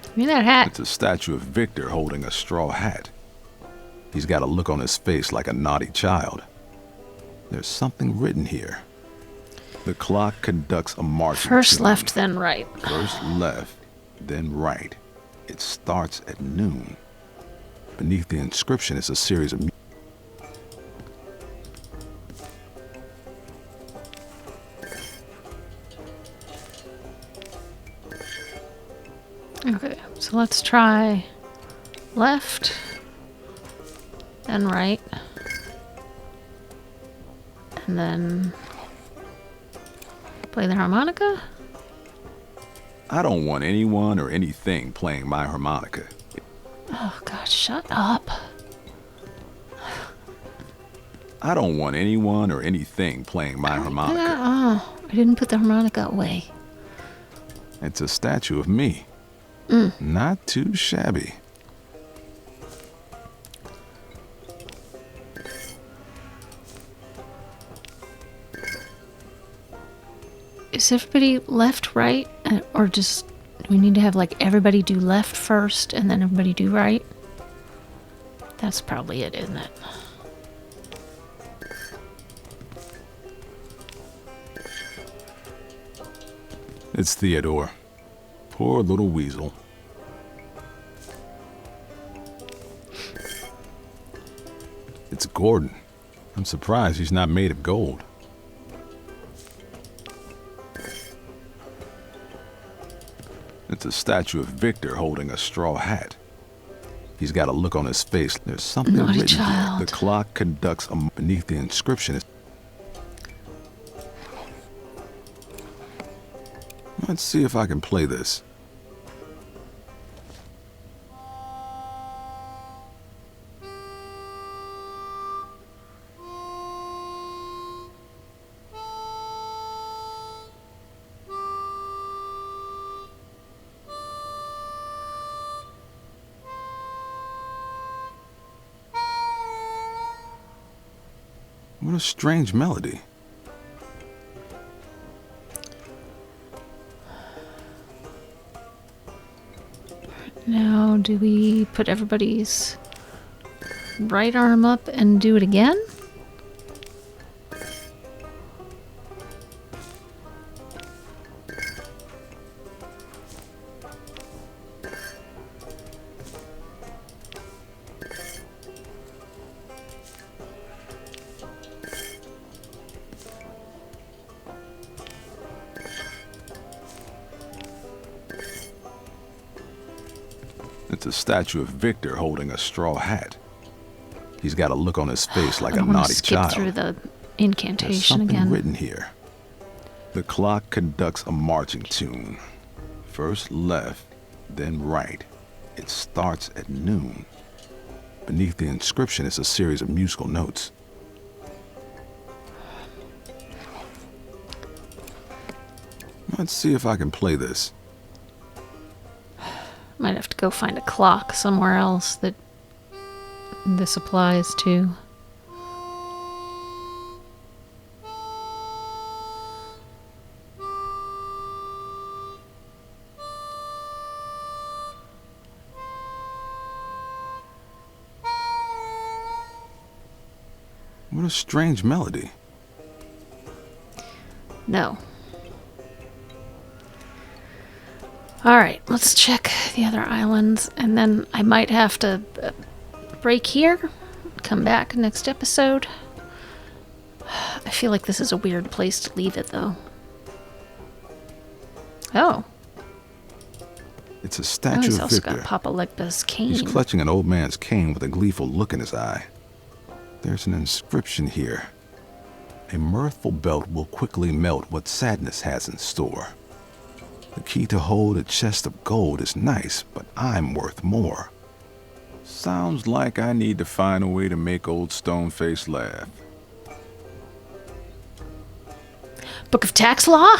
A: Give me that hat.
C: It's a statue of Victor holding a straw hat. He's got a look on his face like a naughty child. There's something written here. The clock conducts a marching
A: First
C: tune.
A: left, then right.
C: First left, then right. It starts at noon. Beneath the inscription is a series of
A: Okay, so let's try left, then right, and then play the harmonica.
C: I don't want anyone or anything playing my harmonica.
A: Oh God, shut up.
C: I don't want anyone or anything playing my harmonica.
A: Oh, I didn't put the harmonica away.
C: It's a statue of me. Not too shabby.
A: Is everybody left, right, or just do we need to have like everybody do left first and then everybody do right? That's probably it, isn't it?
C: It's Theodore. Poor little weasel. It's Gordon. I'm surprised he's not made of gold. It's a statue of Victor holding a straw hat. He's got a look on his face. There's something
A: Naughty
C: written here.
A: child.
C: The clock conducts a... Beneath the inscription is... Let's see if I can play this. What a strange melody.
A: Now, do we put everybody's right arm up and do it again?
C: It's a statue of Victor holding a straw hat. He's got a look on his face like
A: I
C: a
A: don't want
C: naughty
A: to skip
C: child.
A: through the
C: There's
A: incantation
C: something
A: again.
C: written here. The clock conducts a marching tune. First left, then right. It starts at noon. Beneath the inscription is a series of musical notes. Let's see if I can play this.
A: Might have to go find a clock somewhere else that this applies to.
C: What a strange melody.
A: No. Alright, let's check the other islands, and then I might have to break here, come back next episode. I feel like this is a weird place to leave it, though. Oh.
C: It's a
A: Oh,
C: statue
A: he's
C: of
A: also
C: Victor.
A: got Papa Legba's cane.
C: He's clutching an old man's cane with a gleeful look in his eye. There's an inscription here. A mirthful belt will quickly melt what sadness has in store. The key to hold a chest of gold is nice, but I'm worth more. Sounds like I need to find a way to make old Stoneface laugh.
A: Book of Tax Law?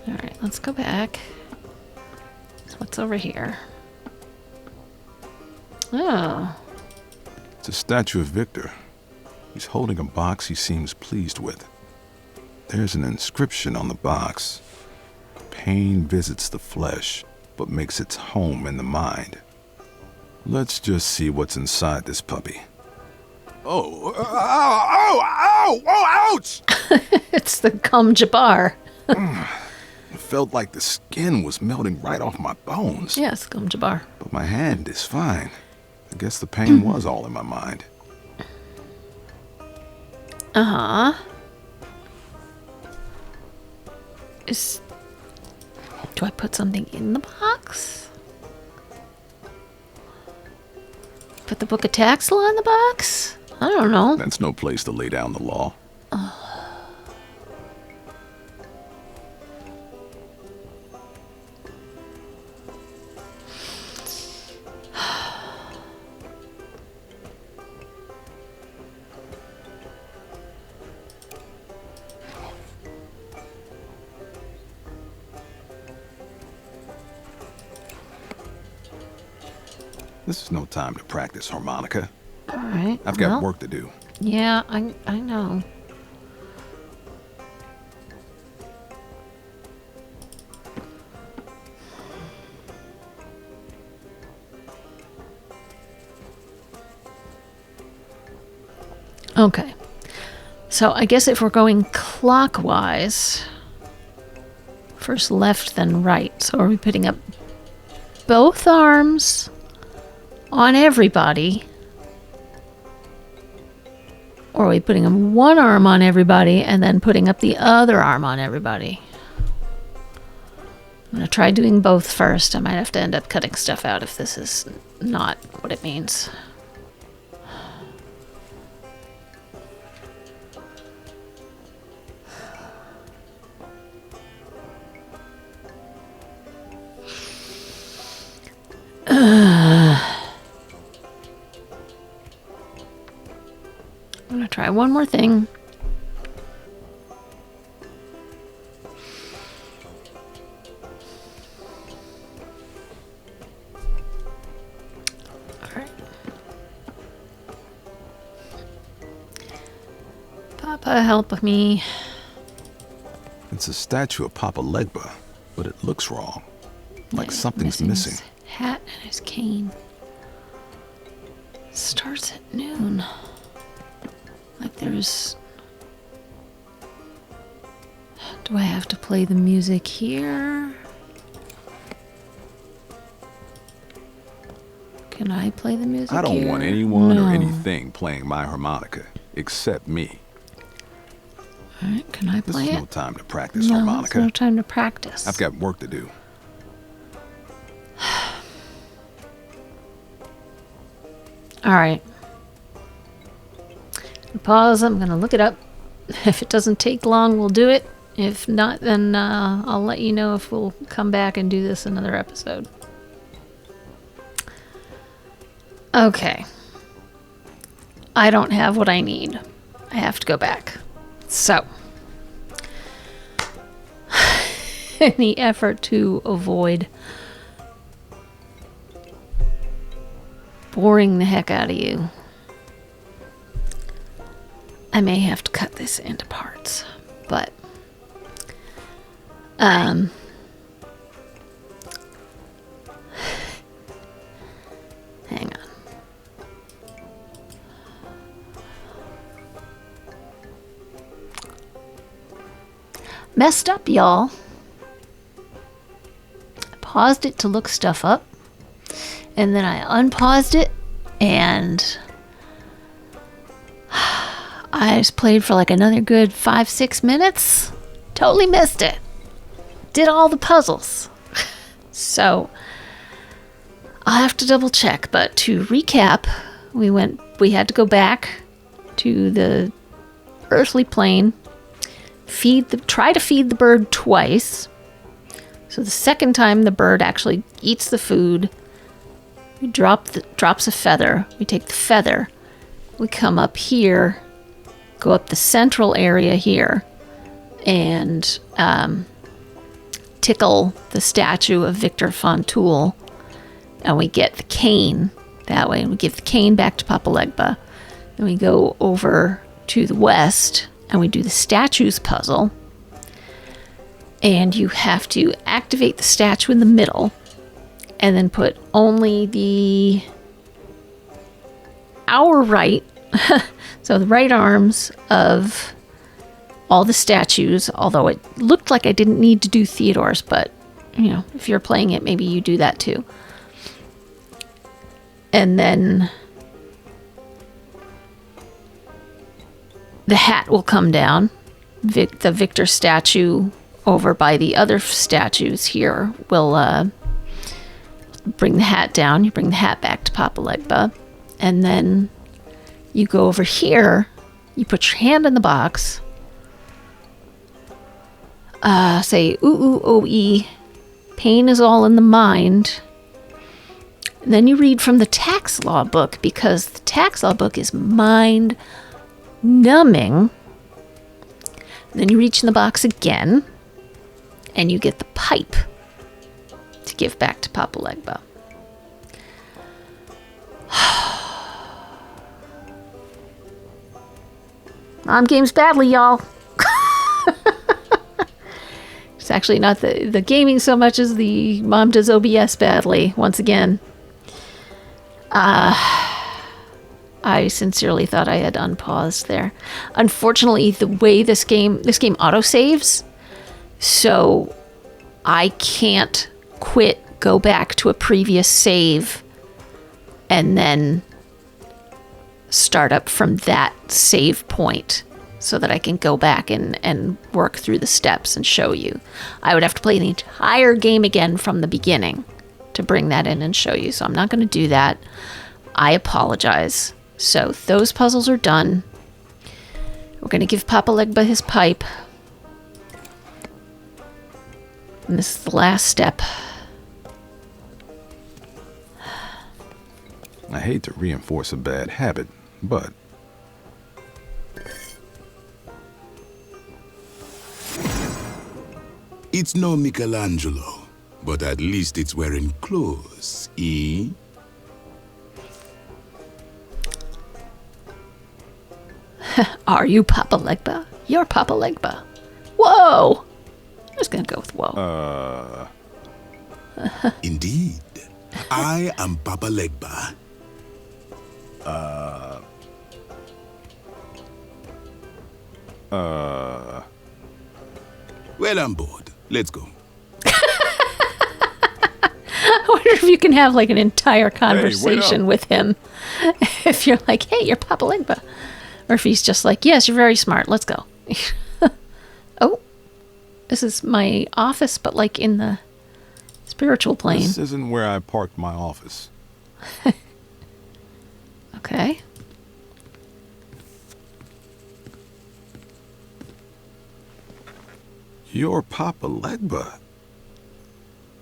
A: Alright, let's go back. So what's over here? Oh.
C: It's a statue of Victor. He's holding a box he seems pleased with. There's an inscription on the box. Pain visits the flesh, but makes its home in the mind. Let's just see what's inside this puppy. Ouch!
A: It's the Gum Jabbar.
C: It felt like the skin was melting right off my bones.
A: Yes, Gum Jabbar.
C: But my hand is fine. I guess the pain was all in my mind.
A: Uh-huh. Do I put something in the box? Put the Book of Tax Law in the box? I don't know.
C: That's no place to lay down the law. This is no time to practice harmonica.
A: All right.
C: I've got
A: well,
C: work to do.
A: Yeah, I know. Okay. So I guess if we're going clockwise, first left, then right. So are we putting up both arms on everybody? Or are we putting up one arm on everybody and then putting up the other arm on everybody? I'm going to try doing both first. I might have to end up cutting stuff out if this is not what it means. I'm going to try one more thing. Alright. Papa, help me.
C: It's a statue of Papa Legba, but it looks wrong. Like something's missing.
A: His hat and his cane. Starts at noon. Like there's... Do I have to play the music here? Can I play the music
C: I don't
A: here?
C: want anyone
A: No.
C: or anything playing my harmonica, except me.
A: All right, can I play
C: There's
A: it?
C: no time to practice,
A: No,
C: harmonica.
A: there's no time to practice.
C: I've got work to do.
A: All right. Pause. I'm going to look it up. If it doesn't take long, we'll do it. If not, then I'll let you know if we'll come back and do this another episode. Okay. I don't have what I need. I have to go back. So, in the effort to avoid boring the heck out of you, I may have to cut this into parts, but hang on. Messed up, y'all. I paused it to look stuff up, and then I unpaused it, and I just played for like another good 5-6 minutes. Totally missed it. Did all the puzzles. So I'll have to double check, but to recap, we had to go back to the earthly plane, try to feed the bird twice. So the second time the bird actually eats the food, we drops a feather. We take the feather, we come up here, go up the central area here, and tickle the statue of Victor Fontoul, and we get the cane that way, and we give the cane back to Papa Legba. Then we go over to the west, and we do the statues puzzle, and you have to activate the statue in the middle, and then put only our right, so the right arms of all the statues, although it looked like I didn't need to do Theodore's, but, you know, if you're playing it, maybe you do that too. And then the hat will come down. The Victor statue over by the other statues here will bring the hat down. You bring the hat back to Papa Legba. And then you go over here, you put your hand in the box, say, ooh, ooh, oh, ee, pain is all in the mind. And then you read from the tax law book, because the tax law book is mind numbing. Then you reach in the box again, and you get the pipe to give back to Papa Legba. Mom games badly, y'all. It's actually not the gaming so much as the mom does OBS badly, once again. I sincerely thought I had unpaused there. Unfortunately, the way this game autosaves, so I can't quit, go back to a previous save, and then start up from that save point so that I can go back and work through the steps and show you. I would have to play the entire game again from the beginning to bring that in and show you. So I'm not going to do that. I apologize. So those puzzles are done. We're going to give Papa Legba his pipe. And this is the last step.
C: I hate to reinforce a bad habit, but
I: it's no Michelangelo, but at least it's wearing clothes, eh?
A: Are you Papa Legba? You're Papa Legba. Whoa! I'm just gonna go with whoa.
I: Indeed. I am Papa Legba. Well, I'm bored. Let's go.
A: I wonder if you can have like an entire conversation with him. If you're like, hey, you're Papa Legba. Or if he's just like, yes, you're very smart. Let's go. Oh, this is my office, but like in the spiritual plane.
C: This isn't where I parked my office.
A: Okay.
C: You're Papa Legba.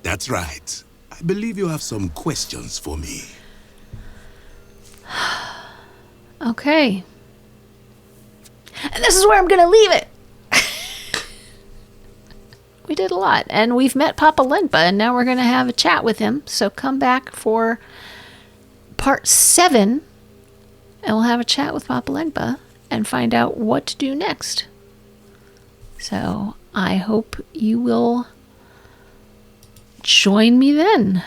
I: That's right. I believe you have some questions for me.
A: Okay. And this is where I'm going to leave it. We did a lot. And we've met Papa Legba, and now we're going to have a chat with him. So come back for part 7, and we'll have a chat with Papa Legba and find out what to do next. So I hope you will join me then.